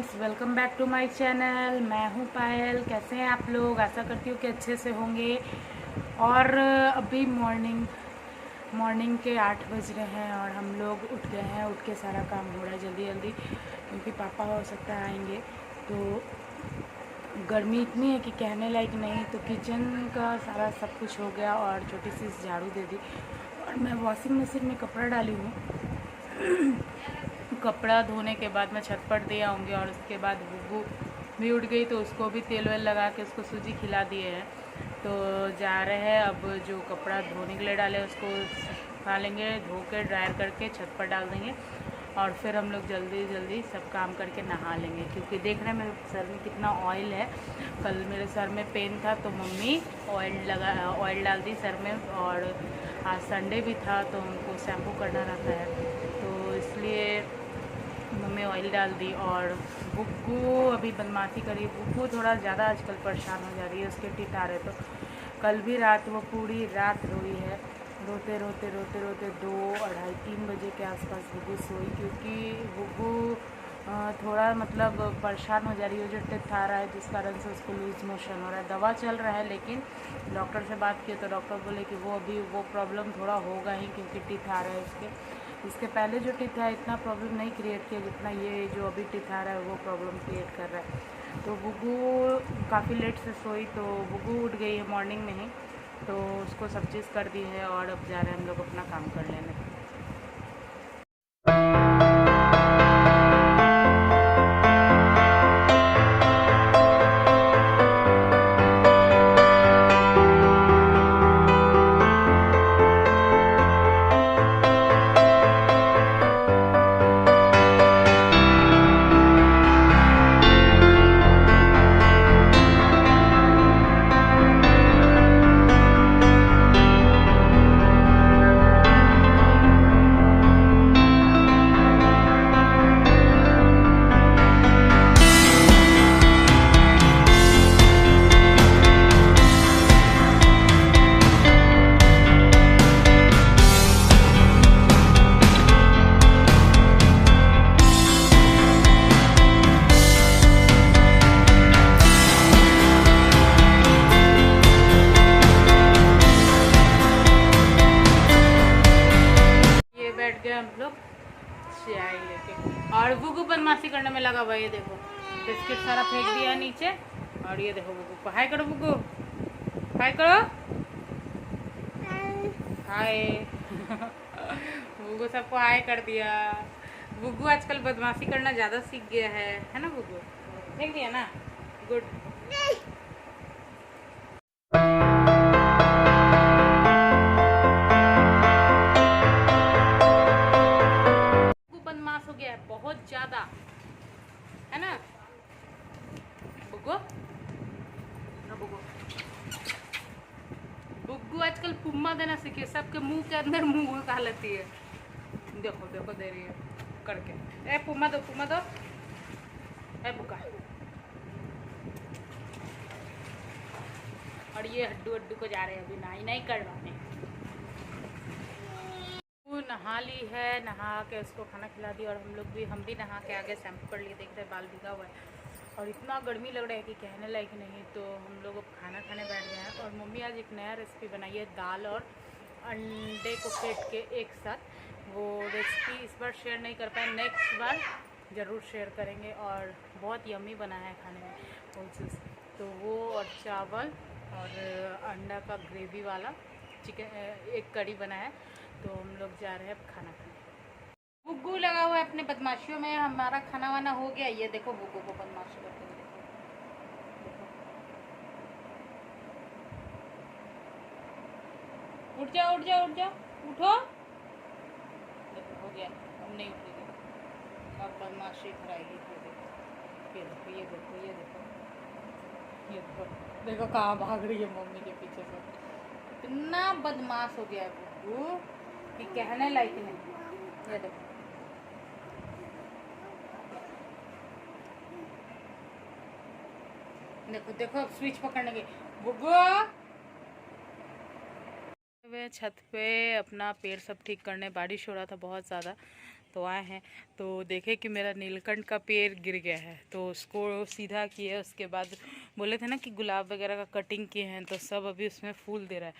Guys, welcome back to my channel. मैं हूं पायल। कैसे हैं आप लोग? आशा करती हूँ कि अच्छे से होंगे। और अभी मॉर्निंग के 8 बज रहे हैं और हम लोग उठ गए हैं। उठ के सारा काम हो रहा है जल्दी जल्दी, क्योंकि पापा हो सकता है आएंगे। तो गर्मी इतनी है कि कहने लायक नहीं। तो किचन का सारा सब कुछ हो गया और छोटी सी झाड़ू दे दी। और मैं वॉशिंग मशीन में कपड़ा डाली हूँ। कपड़ा धोने के बाद मैं छत पर दे आऊँगी और उसके बाद बुब्बू भी उठ गई, तो उसको भी तेल वेल लगा के उसको सूजी खिला दिए हैं। तो जा रहे हैं, अब जो कपड़ा धोने के लिए डाले उसको सुखा लेंगे, धो के ड्रायर करके छत पर डाल देंगे और फिर हम लोग जल्दी जल्दी सब काम करके नहा लेंगे। क्योंकि देख रहे हैं मेरे सर में कितना ऑयल है। कल मेरे सर में पेन था तो मम्मी ऑयल डाल दी सर में, और आज संडे भी था तो हमको शैम्पू करना रहता है, तो इसलिए मम्मी ऑयल डाल दी। और बुग्गू अभी बदमाशी करी। बुग्गू थोड़ा ज़्यादा आजकल परेशान हो जा रही है, उसके टीथ आ रहे। तो कल भी रात वो पूरी रात रोई है, रोते रोते 2, 2:30, 3 बजे के आसपास बुग्गू सोई। क्योंकि बुग्गू थोड़ा मतलब परेशान हो जा रही है, जो टीथ आ रहा है जिस कारण से उसको लूज मोशन हो रहा है। दवा चल रहा है, लेकिन डॉक्टर से बात की तो डॉक्टर बोले कि वो प्रॉब्लम थोड़ा होगा ही, क्योंकि टीथ आ रहा है उसके। इसके पहले जो टीथ है इतना प्रॉब्लम नहीं क्रिएट किया जितना ये जो अभी टीथ आ रहा है वो प्रॉब्लम क्रिएट कर रहा है। तो बुग्गू काफ़ी लेट से सोई, तो बुग्गू उठ गई है मॉर्निंग में ही, तो उसको सब चीज़ कर दी है और अब जा रहे हैं हम लोग अपना काम कर लेने। बैठ गए हम लोग चाय लेके, और बुग्गू बदमाशी करने में लगा हुआ। ये देखो बिस्किट सारा फेंक दिया नीचे, और ये देखो बुग्गू को हाय करो। बुग्गू हाय करो, हाय। बुग्गू सबको हाय कर दिया। बुग्गू आजकल बदमाशी करना ज़्यादा सीख गया है ना बुग्गू? देख दिया ना, गुड। बदमाश हो गया है बहुत ज्यादा, है ना बुग्गू? बुग्गू आजकल पुम्मा देना सीखी, सबके मुंह के अंदर मुंह घुसा लेती है। देखो देखो दे रही है करके। ए पुम्मा दो, पुम्मा दो। ए बुग्गा। और ये हड्डू को जा रहे हैं अभी नहीं करवाने। नहा ली है, नहा के उसको खाना खिला दी, और हम भी नहा के आगे शैम्पू कर लिए। देख रहे बाल भीगा हुआ है और इतना गर्मी लग रहा है कि कहने लायक नहीं। तो हम लोग अब खाना खाने बैठ गए हैं, और मम्मी आज एक नया रेसिपी बनाई है, दाल और अंडे को फेंट के एक साथ। वो रेसिपी इस बार शेयर नहीं कर पाए, नेक्स्ट बार ज़रूर शेयर करेंगे। और बहुत यम्मी बना है खाने में वो चीज़। तो वो और चावल और अंडा का ग्रेवी वाला चिकन, एक कड़ी बना है। तो हम लोग जा रहे हैं अब खाना खाने। बुग्गू लगा हुआ है अपने बदमाशियों में। हमारा खाना वाना हो गया। ये देखो बुग्गू को बदमाशी करते हुए, देखो। उठ जाओ उठ जाओ उठ जाओ, उठो। देखो हो गया, अब नहीं उठेगी, अब बदमाशी कराएगी। ये देखो ये देखो ये देखो ये देखो, देखो कहाँ भाग रही है मम्मी के पीछे से। इतना बदमाश हो गया है बुग्गू कि कहने लायक नहीं। ये देखो देखो देखो, अब स्विच पकड़ने की बुग्गू। वे छत पे अपना पेड़ सब ठीक करने, बारिश हो रहा था बहुत ज़्यादा, तो आए हैं तो देखे कि मेरा नीलकंठ का पेड़ गिर गया है, तो उसको सीधा किए। उसके बाद बोले थे ना कि गुलाब वगैरह का कटिंग किए हैं, तो सब अभी उसमें फूल दे रहा है।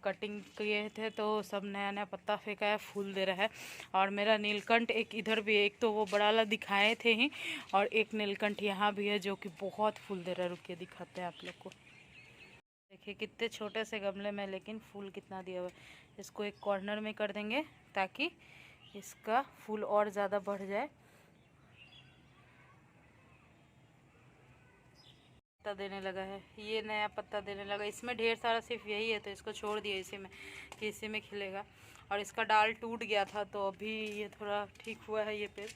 कटिंग किए थे तो सब नया नया पत्ता फेंका है, फूल दे रहा है। और मेरा नीलकंठ एक इधर भी, एक तो वो बड़ा वाला दिखाए थे ही, और एक नीलकंठ यहाँ भी है जो कि बहुत फूल दे रहा है। रुकिए दिखाते हैं आप लोग को। देखिए कितने छोटे से गमले में, लेकिन फूल कितना दिया हुआ है। इसको एक कॉर्नर में कर देंगे ताकि इसका फूल और ज़्यादा बढ़ जाए। पत्ता देने लगा है, ये नया पत्ता देने लगा। इसमें ढेर सारा सिर्फ यही है, तो इसको छोड़ दिया इसी में कि इसी में खिलेगा। और इसका डाल टूट गया था, तो अभी ये थोड़ा ठीक हुआ है ये पेड़।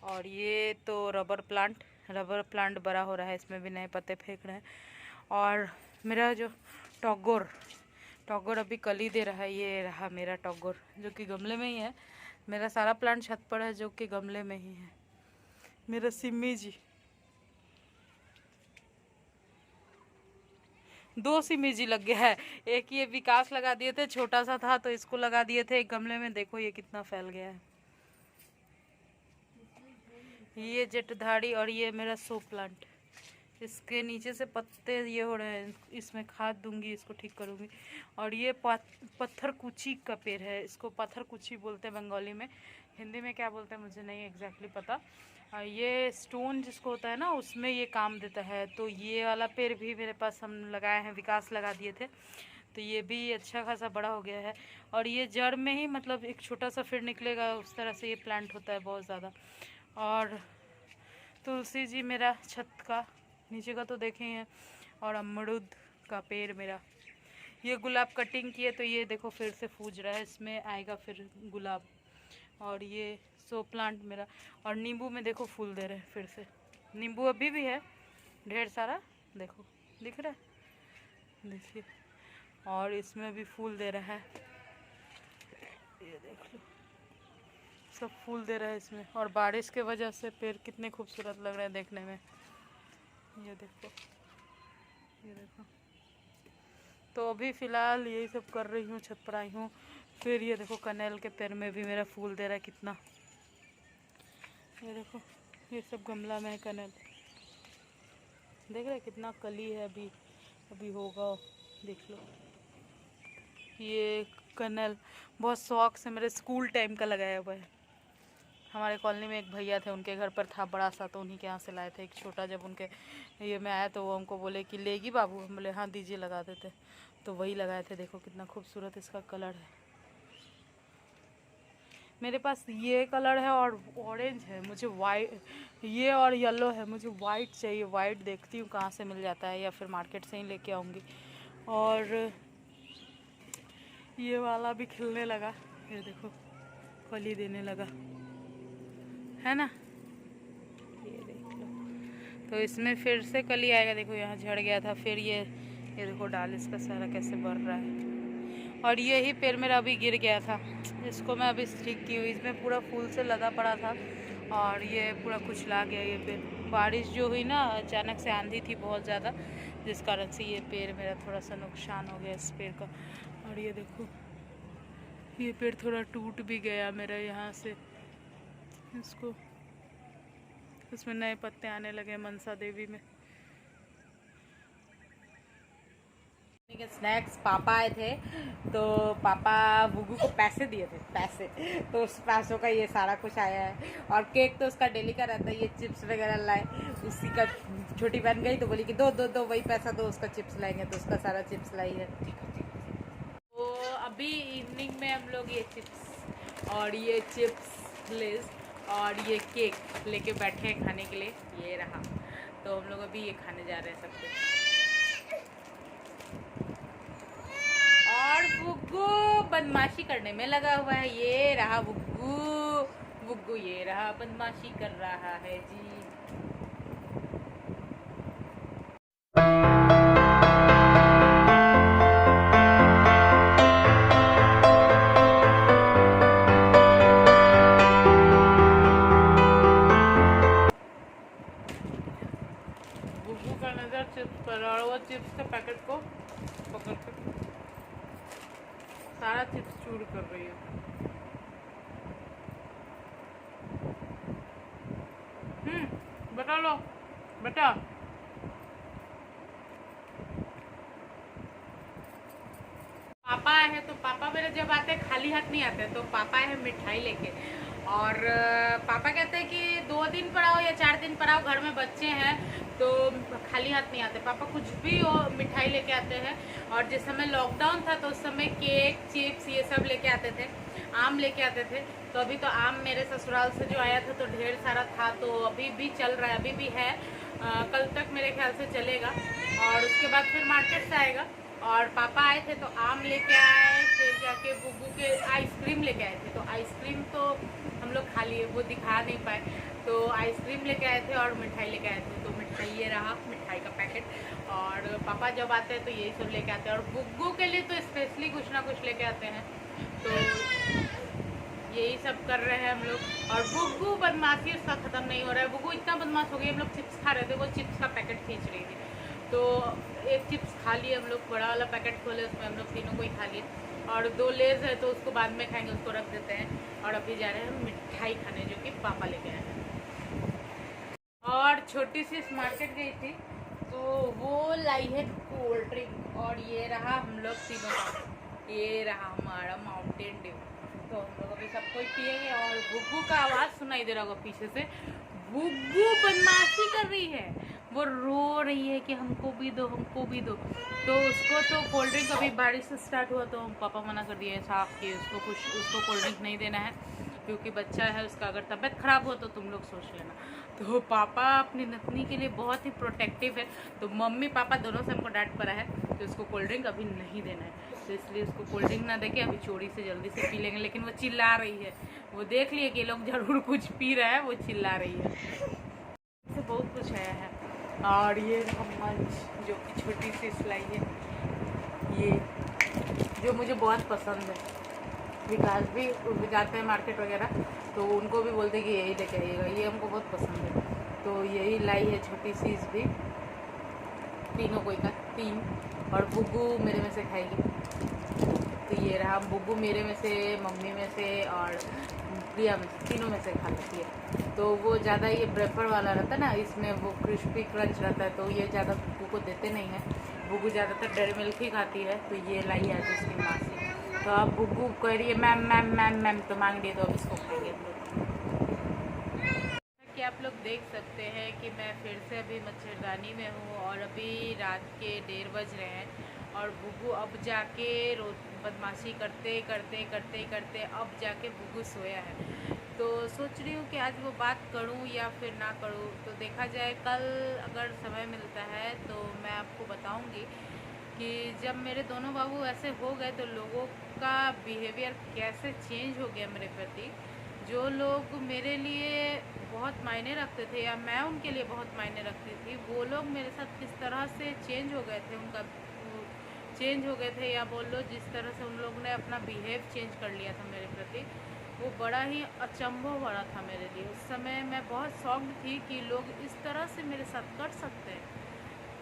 और ये तो रबर प्लांट बड़ा हो रहा है, इसमें भी नए पत्ते फेंक रहे हैं। और मेरा जो टॉगोर अभी कली दे रहा है, ये रहा मेरा टॉगोर जो कि गमले में ही है। मेरा सारा प्लांट छत पर है जो कि गमले में ही है। मेरा सिमी जी, 2 सिमी जी लग गया है। एक ये विकास लगा दिए थे, छोटा सा था तो इसको लगा दिए थे एक गमले में। देखो ये कितना फैल गया है। ये जटधारी और ये मेरा शो प्लांट, इसके नीचे से पत्ते ये हो रहे हैं। इसमें खाद दूंगी, इसको ठीक करूंगी। और ये पत्थर कुची का पेड़ है, इसको पत्थर कुची बोलते हैं बंगाली में। हिंदी में क्या बोलते हैं मुझे नहीं एग्जैक्टली पता। ये स्टोन जिसको होता है ना, उसमें ये काम देता है। तो ये वाला पेड़ भी मेरे पास हम लगाए हैं, विकास लगा दिए थे, तो ये भी अच्छा खासा बड़ा हो गया है। और ये जड़ में ही मतलब एक छोटा सा फिर निकलेगा, उस तरह से ये प्लांट होता है बहुत ज़्यादा। और तुलसी जी मेरा छत का नीचे का तो देखे हैं। और अमरूद का पेड़ मेरा, ये गुलाब कटिंग किए तो ये देखो फिर से फूज रहा है, इसमें आएगा फिर गुलाब। और ये शो प्लांट मेरा। और नींबू में देखो फूल दे रहे हैं फिर से, नींबू अभी भी है ढेर सारा, देखो दिख रहा है, देखिए। और इसमें भी फूल दे रहा है, ये देख लो सब फूल दे रहा है इसमें। और बारिश के वजह से पेड़ कितने खूबसूरत लग रहे हैं देखने में, ये देखो, ये देखो। तो अभी फ़िलहाल यही सब कर रही हूँ, छत पर आई हूँ। फिर ये देखो कनेल के पेड़ में भी मेरा फूल दे रहा है कितना, ये देखो। ये सब गमला में है कनेल, देख रहे कितना कली है, अभी होगा, देख लो। ये कनेल बहुत शौक से मेरे स्कूल टाइम का लगाया हुआ है। हमारे कॉलोनी में एक भैया थे, उनके घर पर था बड़ा सा, तो उन्हीं के यहाँ से लाए थे एक छोटा। जब उनके ये में आया तो वो हमको बोले कि लेगी बाबू, हम बोले हाँ दीजिए, लगा देते। तो वही लगाए थे। देखो कितना खूबसूरत इसका कलर है। मेरे पास ये कलर है और ऑरेंज है, मुझे वाइट, ये और येलो है, मुझे वाइट चाहिए। वाइट देखती हूँ कहाँ से मिल जाता है, या फिर मार्केट से ही लेके आऊँगी। और ये वाला भी खिलने लगा, ये देखो कली देने लगा है ना, ये देख लो। तो इसमें फिर से कली आएगा, देखो यहाँ झड़ गया था, फिर ये देखो डाल इसका सारा कैसे बढ़ रहा है। और ये ही पेड़ मेरा अभी गिर गया था, इसको मैं अभी ठीक की हुई, इसमें पूरा फूल से लदा पड़ा था और ये पूरा कुचला गया ये पेड़। बारिश जो हुई ना, अचानक से आंधी थी बहुत ज़्यादा, जिस कारण से ये पेड़ मेरा थोड़ा सा नुकसान हो गया इस पेड़ का। और ये देखो ये पेड़ थोड़ा टूट भी गया मेरा यहाँ से, इसको इसमें नए पत्ते आने लगे मनसा देवी में। स्नैक्स पापा आए थे, तो पापा बुगू को पैसे दिए थे, पैसे, तो उस पैसों का ये सारा कुछ आया है। और केक तो उसका डेली का रहता है, ये चिप्स वगैरह लाए, उसी का छोटी बहन गई तो बोली कि दो वही पैसा दो, उसका चिप्स लाएंगे, तो उसका सारा चिप्स लाई है। तो अभी इवनिंग में हम लोग ये चिप्स और ये चिप्स लेस और ये केक लेके बैठे हैं खाने के लिए, ये रहा। तो हम लोग अभी ये खाने जा रहे हैं सबको। और बुग्गू बदमाशी करने में लगा हुआ है, ये रहा बुग्गू ये रहा बदमाशी कर रहा है जी। बुग्गू का नजर चिप्स पर, और वो चिप्स के पैकेट को पकड़ के सारा चिप्स चूर कर रही है। पापा आए हैं तो पापा मेरे जब आते हैं खाली हाथ नहीं आते, तो पापा आए हैं मिठाई लेके। और पापा कहते हैं कि 2 दिन पर आओ या 4 दिन पर आओ, घर में बच्चे हैं तो खाली हाथ नहीं आते। पापा कुछ भी हो मिठाई लेके आते हैं। और जिस समय लॉकडाउन था तो उस समय केक चिप्स ये सब लेके आते थे, आम लेके आते थे। तो अभी तो आम मेरे ससुराल से जो आया था तो ढेर सारा था, तो अभी भी चल रहा है, अभी भी है। कल तक मेरे ख्याल से चलेगा और उसके बाद फिर मार्केट से आएगा। और पापा आए थे तो आम लेके आए, फिर जाके बुब्बू के आइसक्रीम लेके आए थे। तो आइसक्रीम तो हम लोग खा लिए, वो दिखा नहीं पाए, तो आइसक्रीम लेके आए थे और मिठाई लेके आए थे। तो मिठाई ये रहा, मिठाई का पैकेट। और पापा जब आते हैं तो यही सब लेके आते हैं। और बुब्बू के लिए तो स्पेशली कुछ ना कुछ लेके आते हैं। तो यही सब कर रहे हैं हम लोग। और बुब्बू बदमाशी उसका ख़त्म नहीं हो रहा है। बुब्बू इतना बदमाश हो गई, हम लोग चिप्स खा रहे थे, वो चिप्स का पैकेट खींच रही थी, तो एक चिप्स खा लिए हम लोग, बड़ा वाला पैकेट खोले, उसमें हम लोग तीनों को ही खा लिए। और 2 लेज है तो उसको बाद में खाएंगे, उसको रख देते हैं। और अभी जा रहे हैं मिठाई खाने, जो कि पापा लेके आए हैं। और छोटी सी मार्केट गई थी तो वो लाई है कोल्ड ड्रिंक। और ये रहा हम लोग तीनों का, ये रहा हमारा माउंटेन ड्यू। तो हम लोग अभी सब कोई पिएंगे। और बुब्बू का आवाज़ सुनाई दे रहा होगा पीछे से, बुब्बू बदमाशी कर रही है, वो रो रही है कि हमको भी दो, हमको भी दो। तो उसको तो कोल्ड ड्रिंक, अभी बारिश से स्टार्ट हुआ तो पापा मना कर दिए साफ कि उसको कोल्ड ड्रिंक नहीं देना है, क्योंकि बच्चा है, उसका अगर तबीयत ख़राब हो तो तुम लोग सोच लेना। तो पापा अपनी नतनी के लिए बहुत ही प्रोटेक्टिव है, तो मम्मी पापा दोनों से हमको डांट पड़ा है कि उसको कोल्ड ड्रिंक अभी नहीं देना है। तो इसलिए उसको कोल्ड ड्रिंक ना देके अभी चोरी से जल्दी से पी लेंगे। लेकिन वो चिल्ला रही है, वो देख लिए कि ये लोग जरूर कुछ पी रहा है, वो चिल्ला रही है। तो बहुत कुछ आया है। और ये मंच जो कि छोटी सी सिलाई है, ये जो मुझे बहुत पसंद है। विकास भी जाते हैं मार्केट वगैरह तो उनको भी बोलते हैं कि यही लेके आइएगा, ये हमको बहुत पसंद है। तो यही लाई है छोटी सी भी, तीनों कोई का 3। और बुब्बू मेरे में से खाएगी। तो ये रहा, बुब्बू मेरे में से, मम्मी में से और प्रिया में से, तीनों में से खा लेती है। तो वो ज़्यादा ये ब्रेफर वाला रहता है ना, इसमें वो क्रिस्पी क्रंच रहता है, तो ये ज़्यादा बुब्बू को देते नहीं है। बुब्बू ज़्यादातर डेयरी मिल्क ही खाती है। तो ये लाई है उसकी माँ से। तो अब बुब्बू कह रही है मैम मैम मैम मैम, तो मांग रही है, तो अब इसको खाएंगे हम लोग। कि आप लोग देख सकते हैं कि मैं फिर से अभी मच्छरदानी में हूँ और अभी रात के 1:30 बज रहे हैं। और बुब्बू अब जाके बदमाशी करते करते करते करते अब जाके बुब्बू सोया है। तो सोच रही हूँ कि आज वो बात करूँ या फिर ना करूँ, तो देखा जाए, कल अगर समय मिलता है तो मैं आपको बताऊँगी कि जब मेरे दोनों बाबू ऐसे हो गए तो लोगों का बिहेवियर कैसे चेंज हो गया मेरे प्रति। जो लोग मेरे लिए बहुत मायने रखते थे या मैं उनके लिए बहुत मायने रखती थी, वो लोग मेरे साथ किस तरह से चेंज हो गए थे, उनका चेंज हो गए थे, या बोल लो जिस तरह से उन लोगों ने अपना बिहेव चेंज कर लिया था मेरे प्रति, वो बड़ा ही अचंभव वाला था मेरे लिए। उस समय मैं बहुत शॉक्ड थी कि लोग इस तरह से मेरे साथ कर सकते हैं।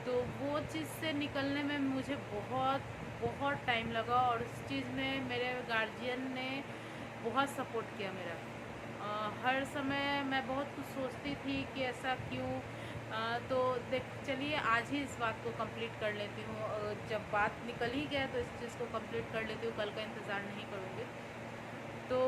तो वो चीज़ से निकलने में मुझे बहुत बहुत टाइम लगा। और उस चीज़ में मेरे गार्जियन ने बहुत सपोर्ट किया मेरा। हर समय मैं बहुत कुछ सोचती थी कि ऐसा क्यों। तो देख चलिए आज ही इस बात को कंप्लीट कर लेती हूँ। जब बात निकल ही गया तो इस चीज़ को कंप्लीट कर लेती हूँ, कल का इंतज़ार नहीं करूँगी। तो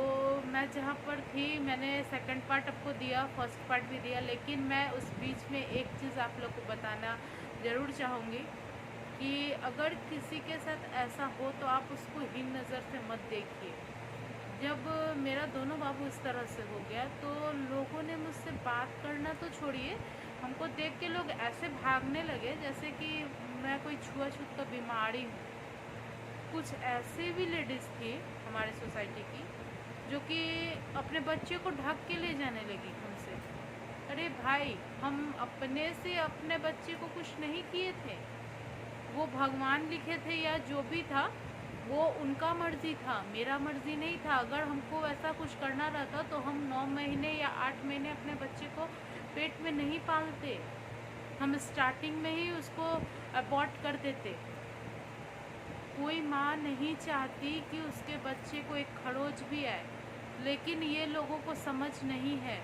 मैं जहाँ पर थी मैंने सेकंड पार्ट आपको दिया, फर्स्ट पार्ट भी दिया, लेकिन मैं उस बीच में एक चीज़ आप लोग को बताना ज़रूर चाहूँगी कि अगर किसी के साथ ऐसा हो तो आप उसको हीन नज़र से मत देखिए। जब मेरा दोनों बाबू इस तरह से हो गया तो लोगों ने मुझसे बात करना तो छोड़िए, हमको देख के लोग ऐसे भागने लगे जैसे कि मैं कोई छुआछूत का बीमारी हूँ। कुछ ऐसे भी लेडीज़ थी हमारे सोसाइटी की जो कि अपने बच्चे को ढक के ले जाने लगी हमसे। अरे भाई, हम अपने से अपने बच्चे को कुछ नहीं किए थे, वो भगवान लिखे थे या जो भी था वो उनका मर्जी था, मेरा मर्जी नहीं था। अगर हमको ऐसा कुछ करना रहता तो हम 9 महीने या 8 महीने अपने बच्चे को पेट में नहीं पालते, हम स्टार्टिंग में ही उसको अबॉर्ट कर देते। कोई माँ नहीं चाहती कि उसके बच्चे को एक खरोच भी आए, लेकिन ये लोगों को समझ नहीं है।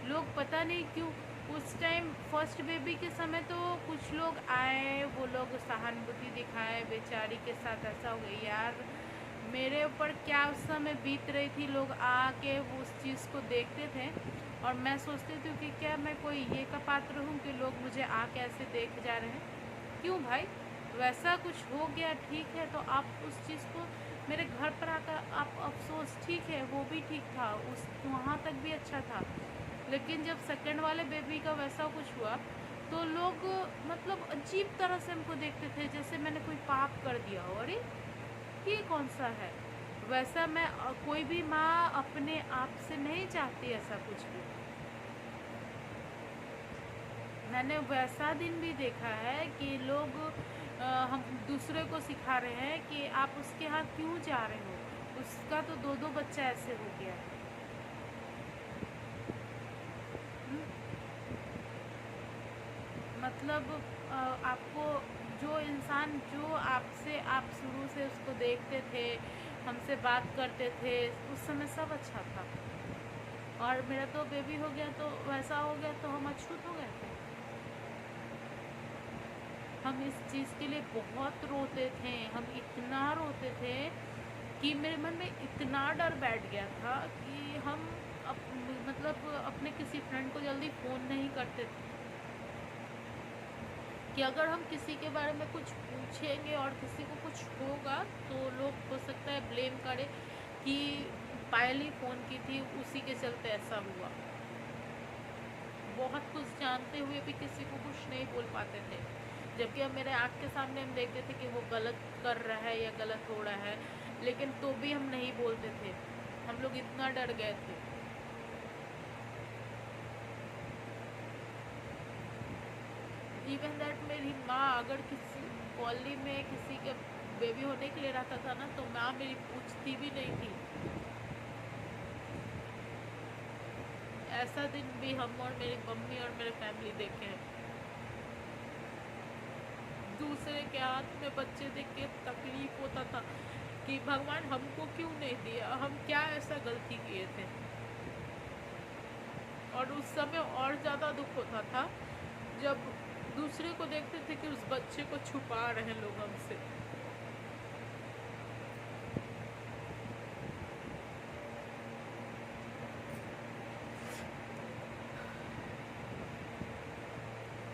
लोग पता नहीं क्यों उस टाइम फर्स्ट बेबी के समय तो कुछ लोग आए, वो लोग सहानुभूति दिखाए, बेचारी के साथ ऐसा हो गया यार। मेरे ऊपर क्या उस समय बीत रही थी, लोग आके उस चीज़ को देखते थे और मैं सोचती थी कि क्या मैं कोई ये का पात्र हूँ कि लोग मुझे आके ऐसे देख जा रहे हैं। क्यों भाई, वैसा कुछ हो गया ठीक है, तो आप उस चीज़ को मेरे घर पर आकर आप अफसोस, ठीक है वो भी ठीक था, उस वहाँ तक भी अच्छा था, लेकिन जब सेकंड वाले बेबी का वैसा कुछ हुआ तो लोग मतलब अजीब तरह से हमको देखते थे जैसे मैंने कोई पाप कर दिया हो। अरे ये कौन सा है। वैसा मैं कोई भी माँ अपने आप से नहीं चाहती ऐसा कुछ भी। मैंने वैसा दिन भी देखा है कि लोग हम दूसरे को सिखा रहे हैं कि आप उसके यहाँ क्यों जा रहे हो, उसका तो दो दो बच्चा ऐसे हो गया है। मतलब आपको जो इंसान जो आपसे आप शुरू से उसको देखते थे, हमसे बात करते थे, उस समय सब अच्छा था, और मेरा तो बेबी हो गया तो वैसा हो गया तो हम अछूत हो गए थे। हम इस चीज़ के लिए बहुत रोते थे, हम इतना रोते थे कि मेरे मन में इतना डर बैठ गया था कि हम मतलब अपने किसी फ्रेंड को जल्दी फ़ोन नहीं करते थे कि अगर हम किसी के बारे में कुछ पूछेंगे और किसी को कुछ होगा तो लोग हो सकता है ब्लेम करे कि पायल ही फ़ोन की थी, उसी के चलते ऐसा हुआ। बहुत कुछ जानते हुए भी किसी को कुछ नहीं बोल पाते थे, जबकि अब मेरे आँख के सामने हम देखते थे कि वो गलत कर रहा है या गलत हो रहा है, लेकिन तो भी हम नहीं बोलते थे। हम लोग इतना डर गए थे। इवन दैट मेरी माँ अगर किसी कॉलोनी में किसी के बेबी होने के लिए रहता था ना, तो माँ मेरी पूछती भी नहीं थी। ऐसा दिन भी हम और मेरी मम्मी और मेरे फैमिली देखे हैं। दूसरे के हाथ में बच्चे देख के तकलीफ होता था कि भगवान हमको क्यों नहीं दिया, हम क्या ऐसा गलती किए थे। और उस समय और ज़्यादा दुख होता था जब दूसरे को देखते थे कि उस बच्चे को छुपा रहे लोग हमसे।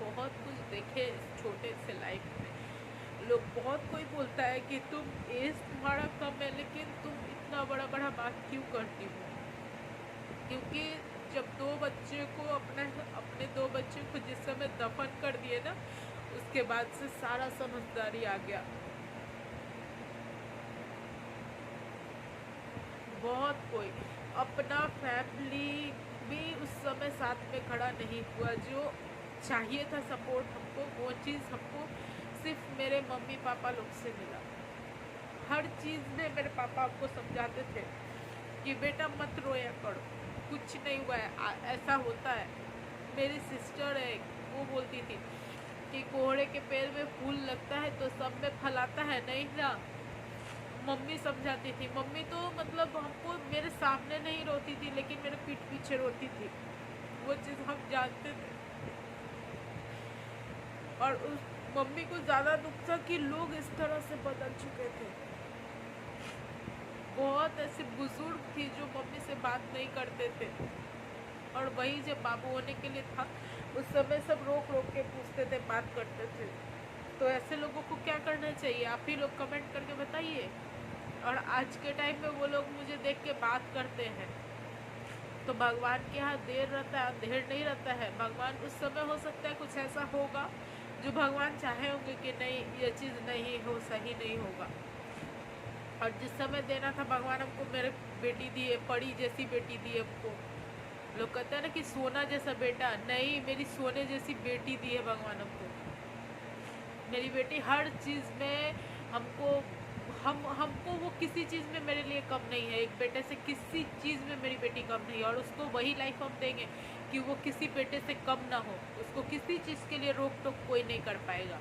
बहुत कुछ देखे इस छोटे से लाइफ में। लोग बहुत कोई बोलता है कि तुम एज तुम्हारा कम है लेकिन तुम इतना बड़ा बड़ा बात क्यों करती हो, क्योंकि जब दो बच्चे को अपने दो बच्चे को जिस समय दफन कर दिए ना, उसके बाद से सारा समझदारी आ गया। बहुत कोई अपना फैमिली भी उस समय साथ में खड़ा नहीं हुआ, जो चाहिए था सपोर्ट हमको, वो चीज़ हमको सिर्फ मेरे मम्मी पापा लोग से मिला। हर चीज़ में मेरे पापा हमको समझाते थे कि बेटा मत रोया करो, कुछ नहीं हुआ है, ऐसा होता है। मेरी सिस्टर है, वो बोलती थी कि कोहड़े के पेड़ में फूल लगता है तो सब में फल आता है, नहीं ना। मम्मी समझाती थी। मम्मी तो मतलब हमको मेरे सामने नहीं रोती थी लेकिन मेरे पीठ पीछे रोती थी, वो चीज़ हम जानते थे। और उस मम्मी को ज़्यादा दुख था कि लोग इस तरह से बदल चुके थे। बहुत ऐसे बुजुर्ग थी जो मम्मी से बात नहीं करते थे, और वही जब बाबू होने के लिए था उस समय सब रोक रोक के पूछते थे, बात करते थे। तो ऐसे लोगों को क्या करना चाहिए, आप ही लोग कमेंट करके बताइए। और आज के टाइम में वो लोग मुझे देख के बात करते हैं, तो भगवान के यहाँ देर रहता है, अंधेर नहीं रहता है। भगवान उस समय हो सकता है कुछ ऐसा होगा जो भगवान चाहे होंगे कि नहीं ये चीज़ नहीं हो, सही नहीं होगा। और जिस समय देना था भगवान हमको मेरे बेटी दिए, परी जैसी बेटी दी हमको। लोग कहते हैं ना कि सोना जैसा बेटा, नहीं, मेरी सोने जैसी बेटी दी है भगवान हमको। मेरी बेटी हर चीज़ में हमको वो किसी चीज़ में मेरे लिए कम नहीं है। एक बेटे से किसी चीज़ में मेरी बेटी कम नहीं है, और उसको वही लाइफ हम देंगे कि वो किसी बेटे से कम ना हो। उसको किसी चीज़ के लिए रोक टोक कोई नहीं कर पाएगा।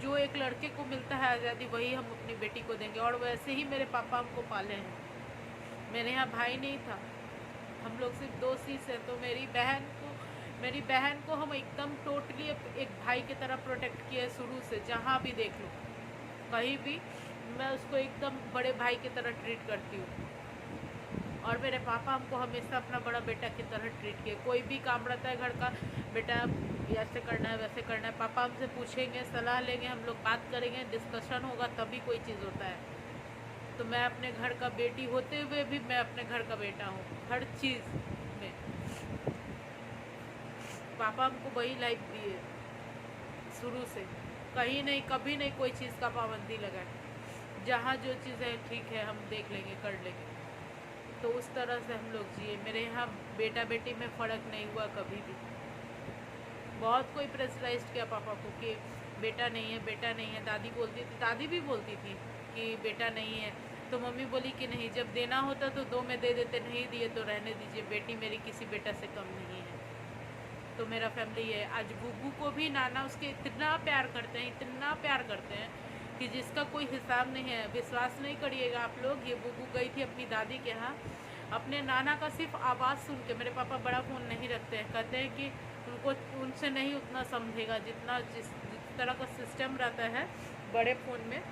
जो एक लड़के को मिलता है आज़ादी, वही हम अपनी बेटी को देंगे। और वैसे ही मेरे पापा हमको पाले हैं। मेरे यहाँ भाई नहीं था, हम लोग सिर्फ दो sis हैं। तो मेरी बहन को हम एकदम टोटली एक भाई की तरह प्रोटेक्ट किए शुरू से, जहाँ भी देख लो। कहीं भी मैं उसको एकदम बड़े भाई की तरह ट्रीट करती हूँ। और मेरे पापा हमको हमेशा अपना बड़ा बेटा की तरह ट्रीट किए। कोई भी काम रहता है घर का, बेटा ऐसे करना है वैसे करना है, पापा हमसे पूछेंगे, सलाह लेंगे, हम लोग बात करेंगे, डिस्कशन होगा तभी कोई चीज़ होता है। तो मैं अपने घर का बेटी होते हुए भी मैं अपने घर का बेटा हूँ हर चीज़ में। पापा हमको वही लाइफ दिए शुरू से, कहीं नहीं कभी नहीं कोई चीज़ का पाबंदी लगाए। जहाँ जो चीज़ है ठीक है, हम देख लेंगे, कर लेंगे। तो उस तरह से हम लोग जिए। मेरे यहाँ बेटा बेटी में फ़र्क नहीं हुआ कभी भी। बहुत कोई प्रेशराइज किया पापा को कि बेटा नहीं है, बेटा नहीं है। दादी बोलती थी, दादी भी बोलती थी कि बेटा नहीं है। तो मम्मी बोली कि नहीं, जब देना होता तो 2 में दे देते, नहीं दिए तो रहने दीजिए, बेटी मेरी किसी बेटा से कम नहीं है। तो मेरा फैमिली है। आज बुब्बू को भी नाना उसके इतना प्यार करते हैं, इतना प्यार करते हैं कि जिसका कोई हिसाब नहीं है। विश्वास नहीं करिएगा आप लोग, ये बुब्बू गई थी अपनी दादी के यहाँ, अपने नाना का सिर्फ आवाज़ सुन के, मेरे पापा बड़ा फ़ोन नहीं रखते हैं, कहते हैं कि उनको उनसे नहीं उतना समझेगा जितना जिस तरह का सिस्टम रहता है बड़े फ़ोन में,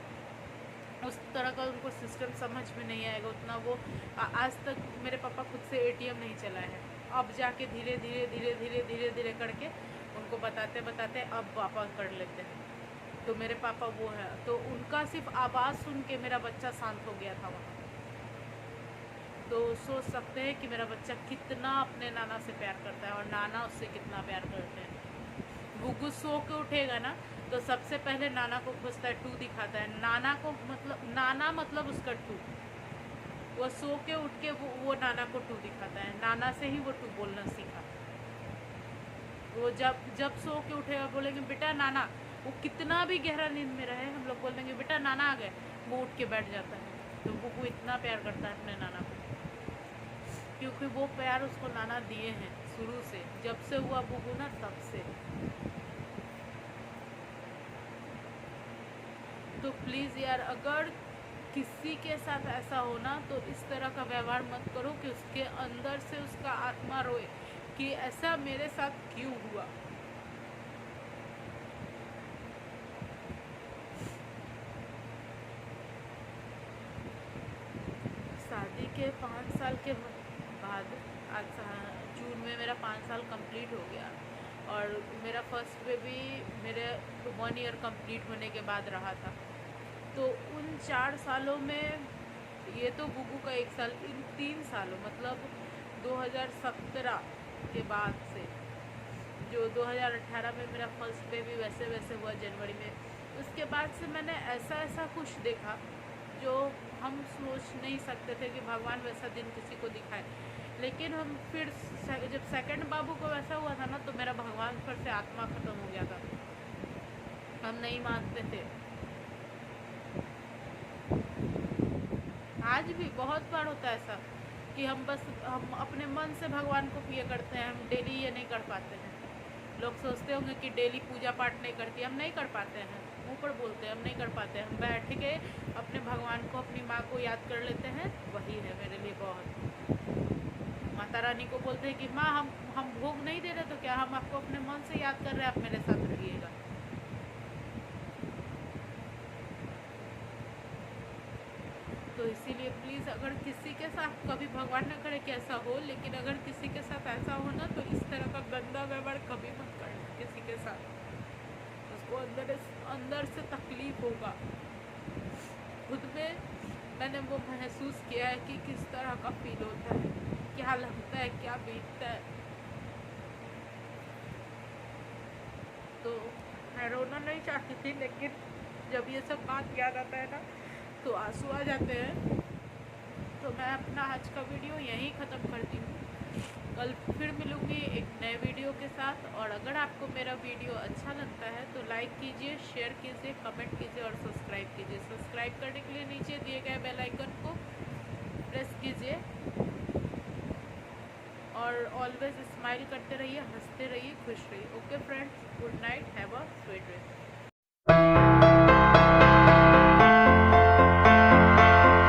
उस तरह का उनको सिस्टम समझ में नहीं आएगा उतना। वो आज तक मेरे पापा खुद से ATM नहीं चलाए हैं। अब जाके धीरे धीरे धीरे धीरे धीरे धीरे करके उनको बताते बताते अब पापा कर लेते हैं। तो मेरे पापा वो है, तो उनका सिर्फ आवाज़ सुन के मेरा बच्चा शांत हो गया था वहाँ। तो सोच सकते हैं कि मेरा बच्चा कितना अपने नाना से प्यार करता है और नाना उससे कितना प्यार करते हैं। गुग्गू सो के उठेगा ना तो सबसे पहले नाना को खोजता है, 2 दिखाता है। नाना मतलब उसका 2। वो सो के उठ के वो नाना को 2 दिखाता है। नाना से ही वो 2 बोलना सीखा। वो जब सो के उठेगा बोलेंगे बेटा नाना, वो कितना भी गहरा नींद में रहे, हम लोग बोल देंगे बेटा नाना आ गए, वो उठ के बैठ जाता है। तो वो इतना प्यार करता है अपने नाना को, क्योंकि वो प्यार उसको नाना दिए हैं शुरू से, जब से हुआ बुबू ना तब से। तो प्लीज़ यार, अगर किसी के साथ ऐसा हो ना तो इस तरह का व्यवहार मत करो कि उसके अंदर से उसका आत्मा रोए कि ऐसा मेरे साथ क्यों हुआ। शादी के 5 साल के बाद आज जून में मेरा 5 साल कंप्लीट हो गया और मेरा फर्स्ट बेबी मेरे 1 ईयर कंप्लीट होने के बाद रहा था। तो उन 4 सालों में, ये तो बुबू का 1 साल, इन 3 सालों मतलब 2017 के बाद से, जो 2018 में मेरा फर्स्ट बेबी वैसे वैसे हुआ जनवरी में, उसके बाद से मैंने ऐसा कुछ देखा जो हम सोच नहीं सकते थे कि भगवान वैसा दिन किसी को दिखाए। लेकिन हम फिर जब सेकंड बाबू को वैसा हुआ था ना तो मेरा भगवान पर से आत्मा ख़त्म हो गया था। हम नहीं मानते थे। आज भी बहुत बार होता है ऐसा कि हम अपने मन से भगवान को प्रिय करते हैं, हम डेली ये नहीं कर पाते हैं। लोग सोचते होंगे कि डेली पूजा पाठ नहीं करती, हम नहीं कर पाते हैं, मुँह पर बोलते हैं हम नहीं कर पाते हैं। हम बैठ के अपने भगवान को, अपनी माँ को याद कर लेते हैं, वही है मेरे लिए बहुत। माता रानी को बोलते हैं कि माँ हम भोग नहीं दे रहे तो क्या, हम आपको अपने मन से याद कर रहे हैं, आप मेरे साथ रहिएगा। तो इसीलिए प्लीज़, अगर किसी के साथ कभी, भगवान न करे कि ऐसा हो, लेकिन अगर किसी के साथ ऐसा हो ना तो इस तरह का गंदा व्यवहार कभी मत करना किसी के साथ। उसको अंदर से तकलीफ होगा। खुद में मैंने वो महसूस किया है कि किस तरह का फील होता है, क्या लगता है, क्या बीतता है। तो मैं रोना नहीं चाहती थी, लेकिन जब ये सब बात याद आता है ना तो आंसू आ जाते हैं। तो मैं अपना आज का वीडियो यहीं ख़त्म करती हूँ। कल फिर मिलूँगी एक नए वीडियो के साथ। और अगर आपको मेरा वीडियो अच्छा लगता है तो लाइक कीजिए, शेयर कीजिए, कमेंट कीजिए और सब्सक्राइब कीजिए। सब्सक्राइब करने के लिए नीचे दिए गए बेल आइकन को प्रेस कीजिए और ऑलवेज स्माइल करते रहिए, हंसते रहिए, खुश रहिए। Okay friends, good night, have a sweet dream.